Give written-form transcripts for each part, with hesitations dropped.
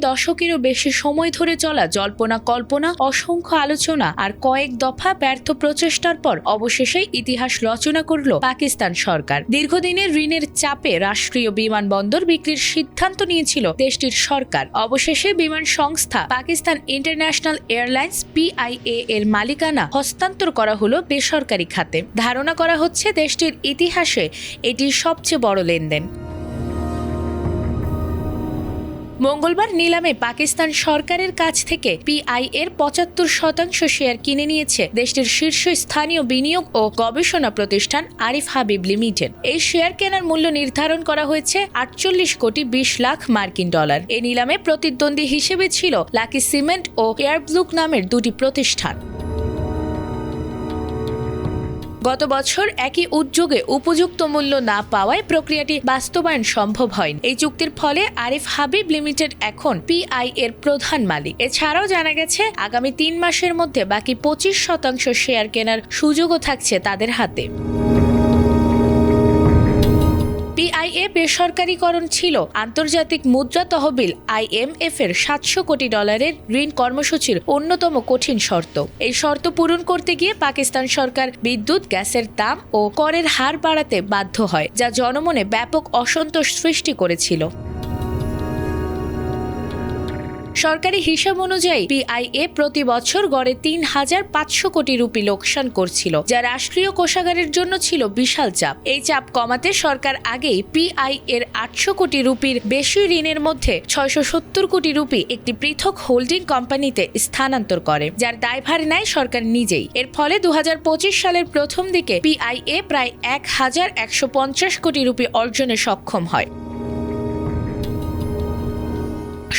দশকেরও বেশি সময় ধরে চলা জল্পনা কল্পনা, অসংখ্য আলোচনা আর কয়েক দফা ব্যর্থ প্রচেষ্টার পর অবশেষে ইতিহাস রচনা করল পাকিস্তান সরকার। দীর্ঘদিনের ঋণের চাপে রাষ্ট্রীয় বিমানবন্দর বিক্রির সিদ্ধান্ত নিয়েছিল দেশটির সরকার। অবশেষে বিমান সংস্থা পাকিস্তান ইন্টারন্যাশনাল এয়ারলাইন্স PIA এর মালিকানা হস্তান্তর করা হলো বেসরকারি খাতে। ধারণা করা হচ্ছে দেশটির ইতিহাসে এটি সবচেয়ে বড় লেনদেন। মঙ্গলবার নিলামে পাকিস্তান সরকারের কাছ থেকে PIA এর ৭৫% শেয়ার কিনে নিয়েছে দেশটির শীর্ষস্থানীয় বিনিয়োগ ও গবেষণা প্রতিষ্ঠান আরিফ হাবিব লিমিটেড। এই শেয়ার কেনার মূল্য নির্ধারণ করা হয়েছে ৪৮ কোটি ২০ লাখ মার্কিন ডলার। এই নিলামে প্রতিদ্বন্দ্বী হিসেবে ছিল লাকি সিমেন্ট ও এয়ারব্লুক নামের দুটি প্রতিষ্ঠান। গত বছর একই উদ্যোগে উপযুক্ত মূল্য না পাওয়ায় প্রক্রিয়াটি বাস্তবায়ন সম্ভব হয়নি। এই চুক্তির ফলে আরিফ হাবিব লিমিটেড এখন PIA এর প্রধান মালিক। এছাড়াও জানা গেছে আগামী ৩ মাসের মধ্যে বাকি ২৫% শেয়ার কেনার সুযোগও থাকছে তাদের হাতে। PIA বেসরকারীকরণ ছিল আন্তর্জাতিক মুদ্রা তহবিল IMF এর ৭০০ কোটি ডলারের ঋণ কর্মসূচির অন্যতম কঠিন শর্ত। এই শর্ত পূরণ করতে গিয়ে পাকিস্তান সরকার বিদ্যুৎ, গ্যাসের দাম ও করের হার বাড়াতে বাধ্য হয়, যা জনমনে ব্যাপক অসন্তোষ সৃষ্টি করেছিল। সরকারি হিসাব অনুযায়ী PIA প্রতি বছর গড়ে ৩,৫০০ কোটি রুপি লোকসান করছিল, যা রাষ্ট্রীয় কোষাগারের জন্য ছিল বিশাল চাপ। এই চাপ কমাতে সরকার আগেই PIA এর ৮০০ কোটি রুপির বেশি ঋণের মধ্যে ৬৭০ কোটি রুপি একটি পৃথক হোল্ডিং কোম্পানিতে স্থানান্তর করে, যার দায়ভার নেয় সরকার নিজেই। এর ফলে ২০২৫ সালের প্রথম দিকে PIA প্রায় ১,১৫০ কোটি রুপি অর্জনে সক্ষম হয়।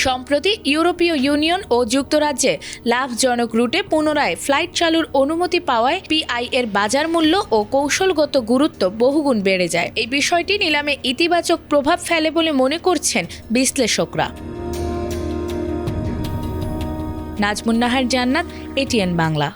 সম্প্রতি ইউরোপীয় ইউনিয়ন ও যুক্তরাজ্যে লাভজনক রুটে পুনরায় ফ্লাইট চালুর অনুমতি পাওয়ায় PIA এর বাজার মূল্য ও কৌশলগত গুরুত্ব বহুগুণ বেড়ে যায়। এই বিষয়টি নিলামে ইতিবাচক প্রভাব ফেলে বলে মনে করছেন বিশ্লেষকরা। নাজমুন নাহার জান্নাত, ATN বাংলা।